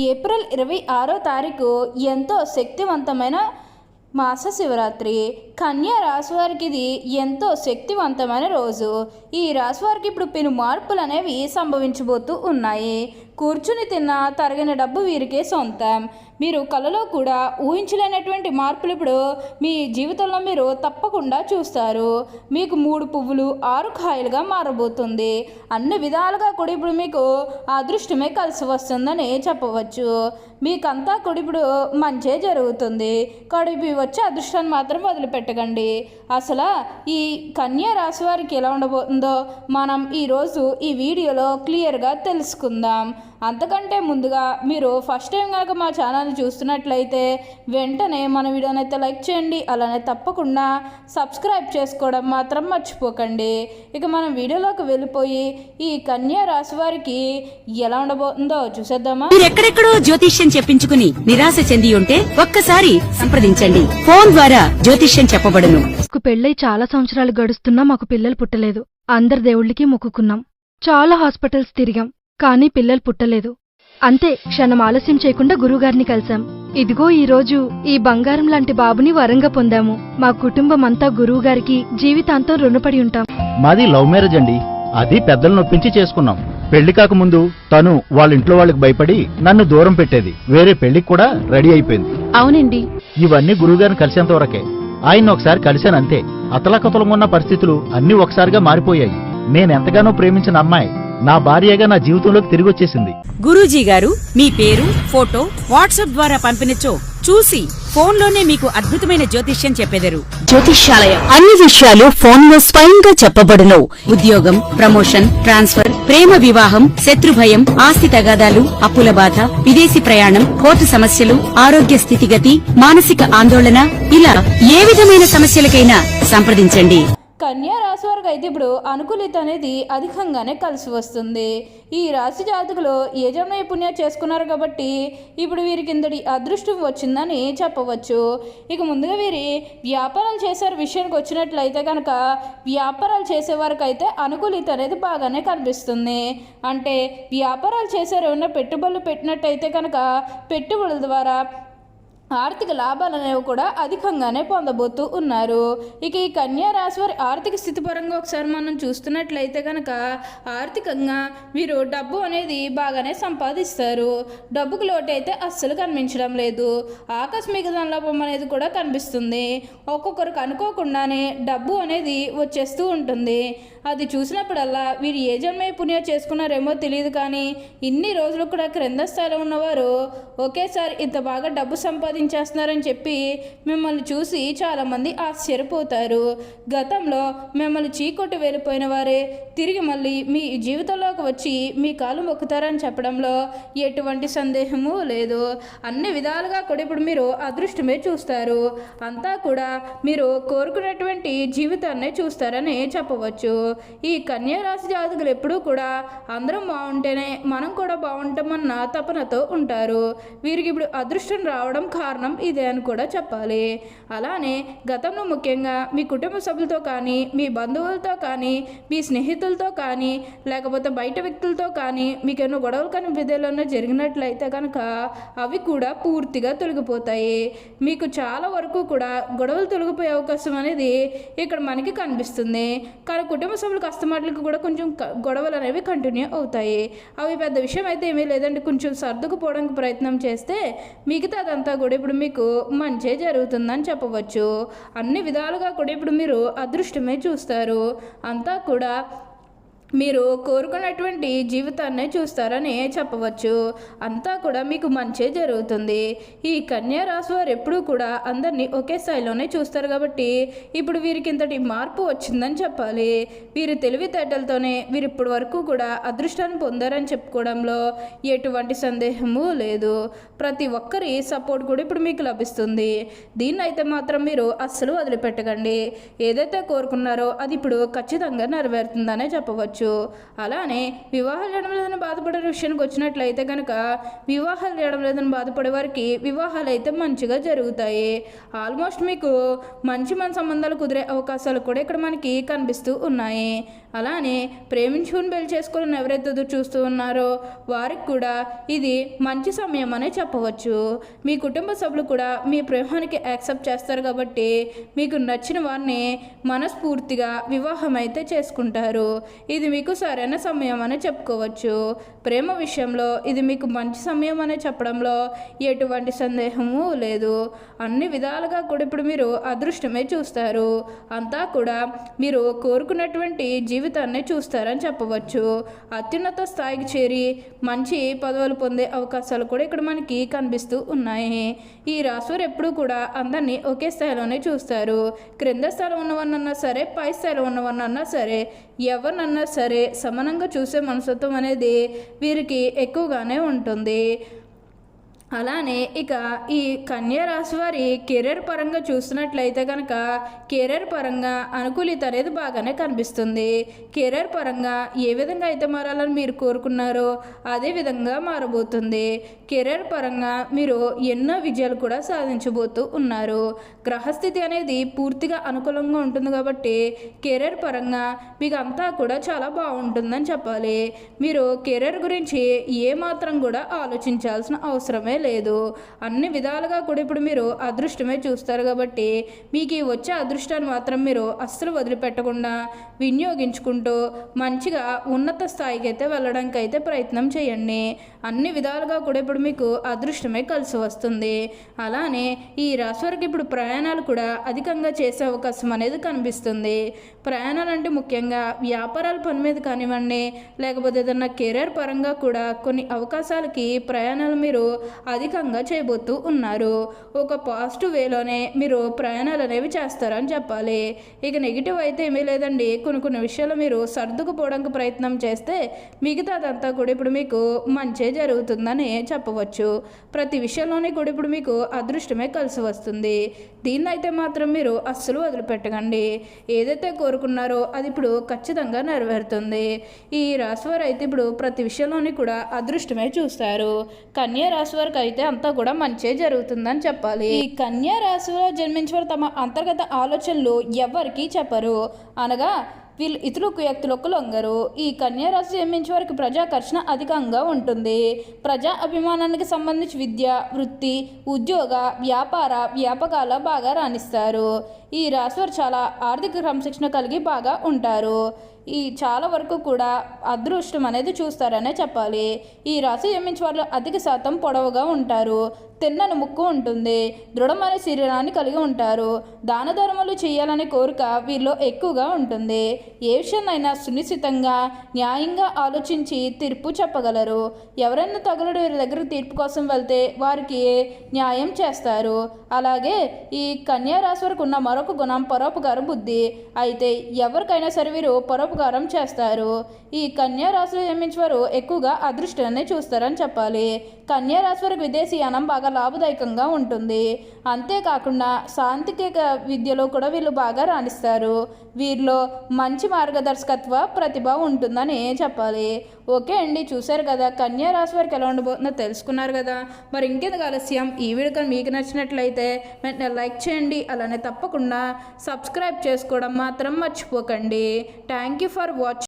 April 26వ తారీఖు ఎంతో శక్తివంతమైన మాస శివరాత్రి. కన్యా రాశి వారికి ఇది ఎంతో శక్తివంతమైన రోజు. ఈ రాశి వారికి ఇప్పుడు పెను మార్పులు అనేవి సంభవించబోతూ ఉన్నాయి. కూర్చుని తిన్న తరగిన డబ్బు వీరికే సొంతం. మీరు కలలో కూడా ఊహించలేనటువంటి మార్పులు ఇప్పుడు మీ జీవితంలో మీరు తప్పకుండా చూస్తారు. మీకు 3 పువ్వులు 6 కాయలుగా మారబోతుంది. అన్ని విధాలుగా కూడా ఇప్పుడు మీకు అదృష్టమే కలిసి వస్తుందని చెప్పవచ్చు. మీకంతా కూడా ఇప్పుడు మంచే జరుగుతుంది. కడిపి వచ్చే అదృష్టాన్ని మాత్రం వదిలిపెట్టకండి. అసలు ఈ కన్యా రాశి వారికి ఎలా ఉండబోతుందో మనం ఈరోజు ఈ వీడియోలో క్లియర్గా తెలుసుకుందాం. అంతకంటే ముందుగా మీరు ఫస్ట్ టైం కనుక మా ఛానల్ని చూస్తున్నట్లయితే వెంటనే మన వీడియోని అయితే లైక్ చేయండి. అలానే తప్పకుండా సబ్స్క్రైబ్ చేసుకోవడం మాత్రం మర్చిపోకండి. ఇక మనం వీడియోలోకి వెళ్ళిపోయి ఈ కన్యా రాశి వారికి ఎలా ఉండబోతుందో చూసేద్దామా. మీరు ఎక్కడెక్కడో జ్యోతిష్యం చెప్పించుకుని నిరాశ చెంది ఉంటే ఒక్కసారి సంప్రదించండి. ఫోన్ ద్వారా జ్యోతిష్యం చెప్పబడును. పెళ్ళై చాలా సంవత్సరాలు గడుస్తున్నా మాకు పిల్లలు పుట్టలేదు. అందరి దేవుళ్ళకి మొక్కుకున్నాం. చాలా హాస్పిటల్స్ తిరిగాం, కానీ పిల్లలు పుట్టలేదు. అంతే, క్షణం ఆలస్యం చేయకుండా గురువుగారిని కలిశాం. ఇదిగో ఈ రోజు ఈ బంగారం లాంటి బాబుని వరంగా పొందాము. మా కుటుంబం అంతా గురువుగారికి జీవితాంతం రుణపడి ఉంటాం. మాది లవ్ మ్యారేజ్ అండి. అది పెద్దలు నొప్పించి చేసుకున్నాం. పెళ్లి కాకముందు తను వాళ్ళ ఇంట్లో వాళ్ళకి భయపడి నన్ను దూరం పెట్టేది. వేరే పెళ్లికి కూడా రెడీ అయిపోయింది. అవునండి, ఇవన్నీ గురువుగారిని కలిసేంత వరకే. ఆయన ఒకసారి కలిశానంతే. అతలకతలమున్న పరిస్థితులు అన్నీ ఒకసారిగా మారిపోయాయి. నేనెంతగానో ప్రేమించిన అమ్మాయి నా భార్యగా నా జీవితంలోకి తిరిగి వచ్చేసింది. గురూజీ గారు మీ పేరు, ఫోటో వాట్సాప్ ద్వారా పంపినచో చూసి ఫోన్లోనే మీకు అద్భుతమైన జ్యోతిష్యం చెప్పెదరు. జ్యోతిష్యాలయం అన్ని విషయాలు ఫోన్లో స్వయంగా చెప్పబడును. ఉద్యోగం, ప్రమోషన్, ట్రాన్స్ఫర్, ప్రేమ వివాహం, శత్రుభయం, ఆస్తి తగాదాలు, అప్పుల బాధ, విదేశీ ప్రయాణం, కోర్టు సమస్యలు, ఆరోగ్య స్థితిగతి, మానసిక ఆందోళన, ఇలా ఏ విధమైన సమస్యలకైనా సంప్రదించండి. కన్యా రాశి వారికి అయితే ఇప్పుడు అనుకూలిత అనేది అధికంగానే కలిసి వస్తుంది. ఈ రాశి జాతకులు ఏ జన్మ పుణ్యం చేసుకున్నారు కాబట్టి ఇప్పుడు వీరికి ఇంతటి అదృష్టం వచ్చిందని చెప్పవచ్చు. ఇక ముందుగా వీరి వ్యాపారాలు చేసే విషయానికి వచ్చినట్లయితే కనుక వ్యాపారాలు చేసేవారికి అయితే అనుకూలిత అనేది బాగానే కనిపిస్తుంది. అంటే వ్యాపారాలు చేసేవారు ఏమన్నా పెట్టుబడులు పెట్టినట్టయితే కనుక పెట్టుబడుల ద్వారా ఆర్థిక లాభాలు అనేవి కూడా అధికంగానే పొందబోతూ ఉన్నారు. ఇక ఈ కన్యా రాశి వారి ఆర్థిక స్థితి పరంగా ఒకసారి మనం చూస్తున్నట్లయితే కనుక ఆర్థికంగా వీరు డబ్బు అనేది బాగానే సంపాదిస్తారు. డబ్బుకు లోటు అయితే అస్సలు కనిపించడం లేదు. ఆకస్మిక ధనలాభం అనేది కూడా కనిపిస్తుంది. ఒక్కొక్కరికి అనుకోకుండానే డబ్బు అనేది వచ్చేస్తూ ఉంటుంది. అది చూసినప్పుడల్లా వీరు ఏ జన్మే పుణ్యం చేసుకున్నారేమో తెలియదు, కానీ ఇన్ని రోజులు కూడా క్రింద స్థాయిలో ఉన్నవారు ఒకేసారి ఇంత బాగా డబ్బు సంపాదించేస్తున్నారని చెప్పి మిమ్మల్ని చూసి చాలామంది ఆశ్చర్యపోతారు. గతంలో మిమ్మల్ని చీకొట్టి వెళ్ళిపోయిన వారే తిరిగి మళ్ళీ మీ జీవితంలోకి వచ్చి మీ కాలు మొక్కుతారని చెప్పడంలో ఎటువంటి సందేహము లేదు. అన్ని విధాలుగా కూడా ఇప్పుడు మీరు అదృష్టమే చూస్తారు. అంతా కూడా మీరు కోరుకున్నటువంటి జీవితాన్నే చూస్తారని చెప్పవచ్చు. ఈ కన్యా రాశి జాతకులు ఎప్పుడూ కూడా అందరం బాగుంటేనే మనం కూడా బాగుంటామన్న తపనతో ఉంటారు. వీరికి ఇప్పుడు అదృష్టం రావడం కారణం ఇదే అని కూడా చెప్పాలి. అలానే గతంలో ముఖ్యంగా మీ కుటుంబ సభ్యులతో కానీ, మీ బంధువులతో కానీ, మీ స్నేహితులతో కానీ, లేకపోతే బయట వ్యక్తులతో కానీ మీకు ఎన్నో గొడవలు కానీ విధుల్లో జరిగినట్లయితే కనుక అవి కూడా పూర్తిగా తొలగిపోతాయి. మీకు చాలా వరకు కూడా గొడవలు తొలగిపోయే అవకాశం అనేది ఇక్కడ మనకి కనిపిస్తుంది. కానీ కుటుంబ సభ్యులకు అస్తమాటలకు కూడా కొంచెం గొడవలు అనేవి కంటిన్యూ అవుతాయి. అవి పెద్ద విషయం అయితే ఏమీ లేదండి. కొంచెం సర్దుకుపోవడానికి ప్రయత్నం చేస్తే మిగతా అదంతా కూడా ఇప్పుడు మీకు మంచే జరుగుతుందని చెప్పవచ్చు. అన్ని విధాలుగా కూడా ఇప్పుడు మీరు అదృష్టమే చూస్తారు. అంతా కూడా మీరు కోరుకున్నటువంటి జీవితాన్నే చూస్తారని చెప్పవచ్చు. అంతా కూడా మీకు మంచే జరుగుతుంది. ఈ కన్యా రాశి వారు ఎప్పుడూ కూడా అందరినీ ఒకే స్థాయిలోనే చూస్తారు కాబట్టి ఇప్పుడు వీరికి ఇంతటి మార్పు వచ్చిందని చెప్పాలి. వీరి తెలివితేటలతోనే వీరు ఇప్పటి వరకు కూడా అదృష్టాన్ని పొందారని చెప్పుకోవడంలో ఎటువంటి సందేహము లేదు. ప్రతి ఒక్కరి సపోర్ట్ కూడా ఇప్పుడు మీకు లభిస్తుంది. దీన్ని అయితే మాత్రం మీరు అస్సలు వదిలిపెట్టకండి. ఏదైతే కోరుకున్నారో అది ఇప్పుడు ఖచ్చితంగా నెరవేరుతుందనే చెప్పవచ్చు. చెప్పవచ్చు. అలానే వివాహాలు చేయడం లేదని బాధపడే విషయానికి వచ్చినట్లయితే కనుక వివాహాలు చేయడం లేదని బాధపడే వారికి వివాహాలు అయితే మంచిగా జరుగుతాయి. ఆల్మోస్ట్ మీకు మంచి సంబంధాలు కుదిరే అవకాశాలు కూడా ఇక్కడ మనకి కనిపిస్తూ ఉన్నాయి. అలానే ప్రేమించుకుని పెళ్లి చేసుకోవాలని ఎవరైతే ఎదురు చూస్తూ ఉన్నారో వారికి కూడా ఇది మంచి సమయం అనే చెప్పవచ్చు. మీ కుటుంబ సభ్యులు కూడా మీ ప్రేమానికి యాక్సెప్ట్ చేస్తారు కాబట్టి మీకు నచ్చిన వారిని మనస్ఫూర్తిగా వివాహం అయితే చేసుకుంటారు. ఇది మీకు సరైన సమయం అనే చెప్పుకోవచ్చు. ప్రేమ విషయంలో ఇది మీకు మంచి సమయం అనే చెప్పడంలో ఎటువంటి సందేహము లేదు. అన్ని విధాలుగా కూడా ఇప్పుడు మీరు అదృష్టమే చూస్తారు. అంతా కూడా మీరు కోరుకున్నటువంటి జీవితాన్ని చూస్తారని చెప్పవచ్చు. అత్యున్నత స్థాయికి చేరి మంచి పదవులు పొందే అవకాశాలు కూడా ఇక్కడ మనకి కనిపిస్తూ ఉన్నాయి. ఈ రాశివారు ఎప్పుడూ కూడా అందరినీ ఒకే స్థాయిలోనే చూస్తారు. క్రింద స్థాయిలో ఉన్నవన్నన్నా సరే, పై స్థాయిలో ఉన్నవన్నన్నా సరే, ఎవరినన్నా సరే సమానంగా చూసే మనస్తత్వం అనేది వీరికి ఎక్కువగానే ఉంటుంది. అలానే ఇక ఈ కన్యా రాశి వారి కెరీర్ పరంగా చూస్తున్నట్లయితే కనుక కెరీర్ పరంగా అనుకూలిత అనేది బాగానే కనిపిస్తుంది. కెరీర్ పరంగా ఏ విధంగా అయితే మారాలని మీరు కోరుకున్నారో అదే విధంగా మారబోతుంది. కెరీర్ పరంగా మీరు ఎన్నో విజయాలు కూడా సాధించబోతూ ఉన్నారు. గ్రహస్థితి అనేది పూర్తిగా అనుకూలంగా ఉంటుంది కాబట్టి కెరీర్ పరంగా మీకు అంతా కూడా చాలా బాగుంటుందని చెప్పాలి. మీరు కెరీర్ గురించి ఏమాత్రం కూడా ఆలోచించాల్సిన అవసరమే లేదు. అన్ని విధాలుగా కూడా ఇప్పుడు మీరు అదృష్టమే చూస్తారు కాబట్టి మీకు ఈ వచ్చే అదృష్టాన్ని మాత్రం మీరు అస్సలు వదిలిపెట్టకుండా వినియోగించుకుంటూ మంచిగా ఉన్నత స్థాయికి అయితే వెళ్ళడానికి అయితే ప్రయత్నం చేయండి. అన్ని విధాలుగా కూడా ఇప్పుడు మీకు అదృష్టమే కలిసి వస్తుంది. అలానే ఈ రాశి వారికి ఇప్పుడు ప్రయాణాలు కూడా అధికంగా చేసే అవకాశం అనేది కనిపిస్తుంది. ప్రయాణాలు అంటే ముఖ్యంగా వ్యాపారాల పని మీద కానివ్వండి, లేకపోతే ఏదన్నా కెరీర్ పరంగా కూడా కొన్ని అవకాశాలకి ప్రయాణాలు మీరు అధికంగా చేయబోతూ ఉన్నారు. ఒక పాజిటివ్ వేలోనే మీరు ప్రయాణాలు అనేవి చేస్తారని చెప్పాలి. ఇక నెగిటివ్ అయితే ఏమీ లేదండి. కొన్ని విషయాలు మీరు సర్దుకుపోవడానికి ప్రయత్నం చేస్తే మిగతాదంతా కూడా ఇప్పుడు మీకు మంచే జరుగుతుందని చెప్పవచ్చు. ప్రతి విషయంలోనే కూడా ఇప్పుడు మీకు అదృష్టమే కలిసి వస్తుంది. దీన్నైతే మాత్రం మీరు అస్సలు వదిలిపెట్టకండి. ఏదైతే కోరుకున్నారో అది ఇప్పుడు ఖచ్చితంగా నెరవేరుతుంది. ఈ రాశివారు అయితే ఇప్పుడు ప్రతి విషయంలోని కూడా అదృష్టమే చూస్తారు. కన్యా రాశి వారికి అయితే అంతా కూడా మంచే జరుగుతుందని చెప్పాలి. ఈ కన్యా రాశిలో జన్మించిన వారు తమ అంతర్గత ఆలోచనలు ఎవరికి చెప్పరు, అనగా వీళ్ళు ఇతరులకు వ్యక్తులకు లొంగరు. ఈ కన్యా రాశి జన్మించే వారికి ప్రజాకర్షణ అధికంగా ఉంటుంది. ప్రజా అభిమానానికి సంబంధించి విద్య, వృత్తి, ఉద్యోగ, వ్యాపకాల బాగా రాణిస్తారు. ఈ రాశి వారు చాలా ఆర్థిక క్రమశిక్షణ కలిగి బాగా ఉంటారు. ఈ చాలా వరకు కూడా అదృష్టం అనేది చూస్తారనే చెప్పాలి. ఈ రాశి జన్మించే వారు అధిక శాతం పొడవుగా ఉంటారు. తిన్నని ముక్కు ఉంటుంది. దృఢమైన శరీరాన్ని కలిగి ఉంటారు. దాన ధర్మాలు చేయాలనే కోరిక వీరిలో ఎక్కువగా ఉంటుంది. ఏ విషయాన్నైనా సునిశ్చితంగా న్యాయంగా ఆలోచించి తీర్పు చెప్పగలరు. ఎవరైనా తగులుడు వీరి దగ్గర తీర్పు కోసం వెళ్తే వారికి న్యాయం చేస్తారు. అలాగే ఈ కన్యా రాశి వారికి ఉన్న మరొక గుణం పరోపకార బుద్ధి. అయితే ఎవరికైనా సరే వీరు పరోపకారం చేస్తారు. ఈ కన్యా రాశిలో జన్మించే వారు ఎక్కువగా అదృష్టాన్ని చూస్తారని చెప్పాలి. కన్యా రాశి వారికి విదేశీయానం బాగా లాభదాయకంగా ఉంటుంది. అంతేకాకుండా సాంకేతిక విద్యలో కూడా వీళ్ళు బాగా రాణిస్తారు. వీరిలో మంచి మార్గదర్శకత్వ ప్రతిభ ఉంటుందని చెప్పాలి. ఓకే అండి, చూశారు కదా కన్యా రాశి వారికి ఎలా ఉండబోతుందో తెలుసుకున్నారు కదా. మరి ఇంకెందుకు ఆలస్యం, ఈ వీడియో కానీ మీకు నచ్చినట్లయితే వెంటనే లైక్ చేయండి. అలానే తప్పకుండా సబ్స్క్రైబ్ చేసుకోవడం మాత్రం మర్చిపోకండి. Thank you for watching.